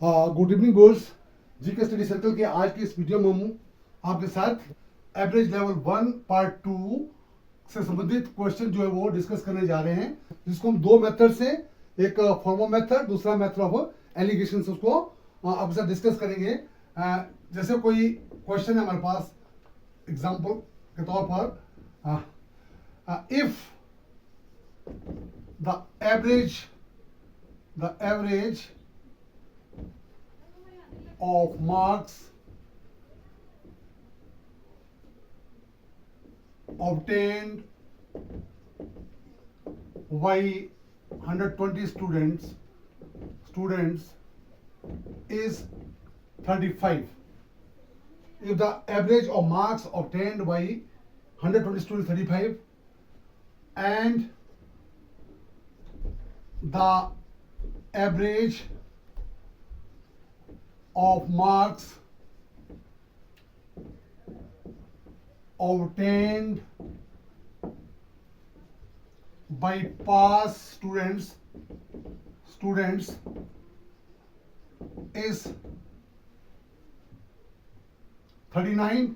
हाँ, good evening goals. GK study circle के आज के इस वीडियो में हूँ आपके साथ एवरेज लेवल 1 पार्ट 2 से संबंधित क्वेश्चन जो है वो डिस्कस करने जा रहे हैं, जिसको हम दो मेथड से, एक फॉर्मल मेथड, दूसरा मेथड ऑफ एलिगेशन, उसको आपके साथ डिस्कस करेंगे। जैसे कोई क्वेश्चन है हमारे पास एग्जाम्पल के तौर पर, if the average of marks obtained by 120 students is 35. If the average of marks obtained by 120 students 35 and the average of marks obtained by past students is 39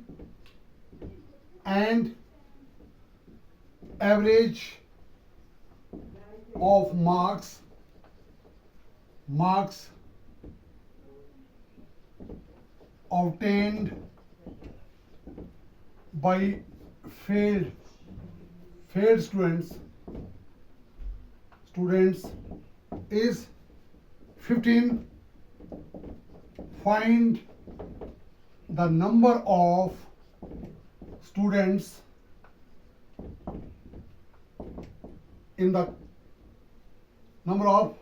and average of marks obtained by failed students is 15. Find the number of students in the number of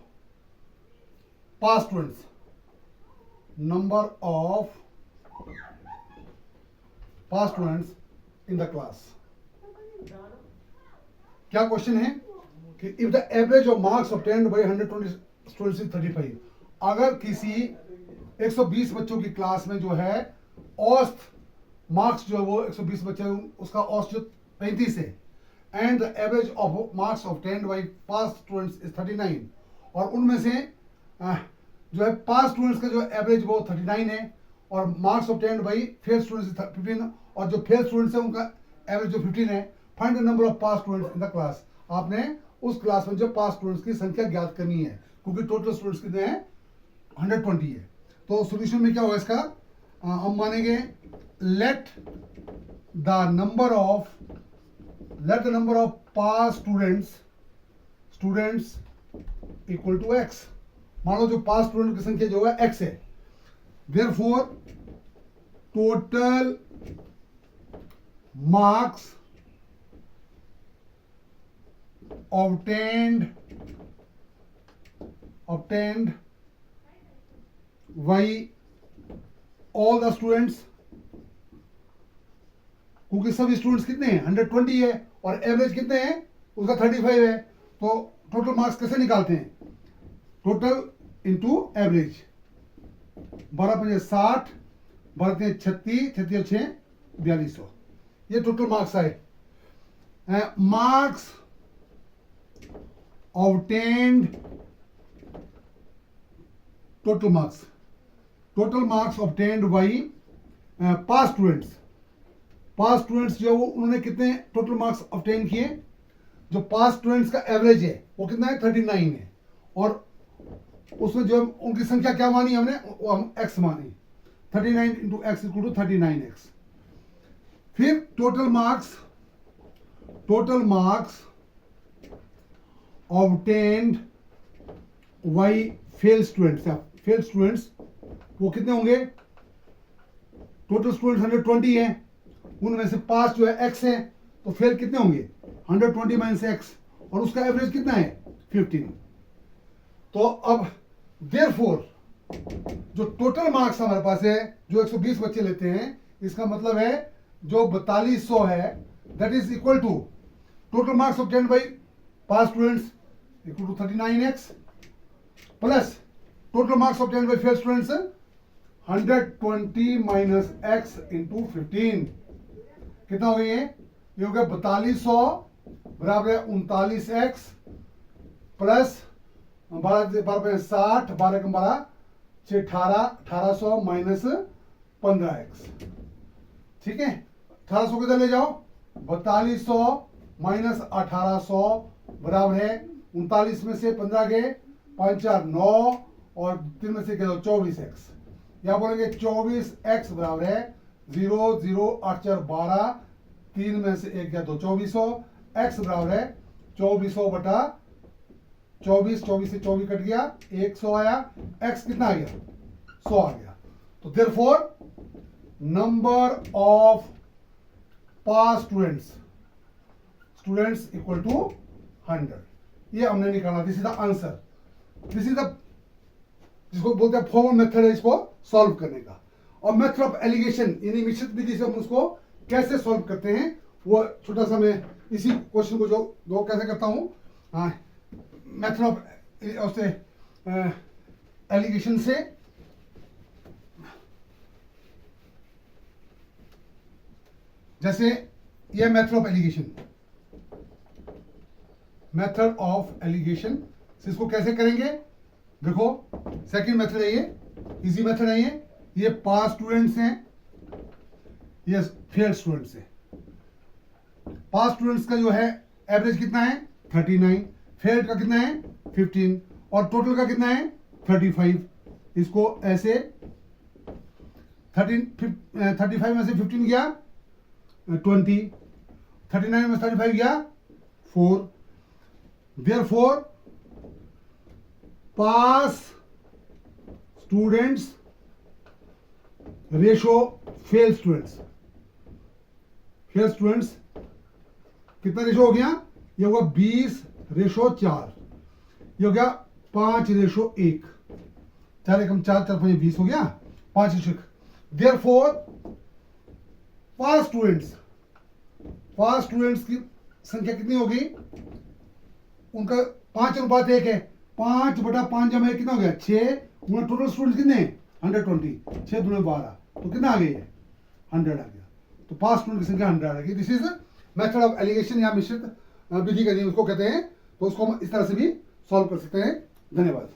past students, number of past students in the class. क्या question है कि if the average of marks obtained bye 120 students is 35, अगर किसी 120 बच्चों की class में जो है औसत मार्क्स जो है वो 120 बच्चे, उसका औसत जो 35 है, and the average of marks obtained bye past students is 39, और उनमें से जो है पास स्टूडेंट्स का जो एवरेज वो 39 है और marks obtained bye fail students 15, और जो फेल स्टूडेंट्स है उनका एवरेज जो 15 है। Find the number of pass students in the class. आपने उस क्लास में जो पास स्टूडेंट्स की संख्या ज्ञात करनी है, क्योंकि टोटल स्टूडेंट्स कितने हैं, 120 है। तो सोल्यूशन में क्या होगा इसका, हम मानेंगे let the number of pass students equal to X. मान लो जो पास स्टूडेंट की संख्या जो है x है, therefore total marks obtained by all the students, क्योंकि सभी स्टूडेंट्स कितने हैं, 120 है, और एवरेज कितने हैं, उसका 35 है। तो टोटल मार्क्स कैसे निकालते हैं, टोटल इनटू एवरेज। 12 5 60, 12 36, 36 6 4200, ये टोटल मार्क्स आए। Marks obtained, total marks obtained by past students जो वो उन्होंने कितने टोटल मार्क्स ऑब्टेन किए, जो पास स्टूडेंट्स का एवरेज है वो कितना है, 39 है, और उसमें जो उनकी संख्या क्या मानी हमने, वो हम x मानी, 39 into x equal to 39x। फिर total marks obtained by fail students वो कितने होंगे, टोटल स्टूडेंट्स 120 है, उनमें से पास जो है x है, तो फेल कितने होंगे, 120 माइनस x, और उसका एवरेज कितना है, 15। तो अब देयरफॉर जो टोटल मार्क्स हमारे पास है, जो 120 बच्चे लेते हैं, इसका मतलब है जो 4200 है, that is equal to total marks obtained by pass students equal to 39x plus total marks obtained by failed students 120 minus x into 15 कितना हो गया ये हो गया 4200 बराबर है 39x प्लस 12 12 60 12 12 1800 माइनस 15x, ठीक है। 1800 किधर ले जाओ, 4200 माइनस 1800 बराबर है 39 में से 15 गए, 5 4 9 और 3 में से 24x। या बोलेंगे 24x बराबर है 0 0 8 4 12, 3 में से 1 गया तो 2400, x बराबर है 2400 बटा 24, 24 से 24 कट गया, 100 आया, x कितना आ गया 100 आ गया। तो therefore number of pass students equal to 100, ये हमने निकाला। This is the answer, this is the जिसको बोलते हैं फॉर्मल मेथड है इसको सॉल्व करने का। और मेथड ऑफ एलिगेशन यानी मिश्रित विधि से हम उसको कैसे सॉल्व करते हैं, वो छोटा सा मैं इसी क्वेश्चन को जो दो कैसे करता हूं, मेथड ऑफ उससे एलिगेशन से। जैसे ये मेथड ऑफ एलिगेशन से इसको कैसे करेंगे, देखो सेकंड मेथड है, ये इजी मेथड है। ये पास स्टूडेंट्स हैं, ये फेल स्टूडेंट्स हैं। पास स्टूडेंट्स का जो है एवरेज कितना है 39, फेल का कितना है 15 और टोटल का कितना है 35। इसको ऐसे 35 में से 15 गया 20, 39 में 35 गया 4। देयरफॉर पास स्टूडेंट्स रेशो फेल स्टूडेंट्स कितना रेशो हो गया, ये होगा 20:4, ये हो गया 5:1, 4 एकम 4, 4 5 20 हो गया 5:1। देयरफॉर पास स्टूडेंट्स की संख्या कितनी होगी, उनका 5:1 है, 5/5 जमा कितना हो गया 6, टोटल स्टूडेंट्स कितने 120, 6 दूनी 12, तो कितना आ गया 100 आ गया। तो पास स्टूडेंट की संख्या 100 आ गई। This is method of alligation या मिश्रित विधि का नियम उसको कहते हैं। तो उसको हम इस तरह से भी सॉल्व कर सकते हैं। धन्यवाद।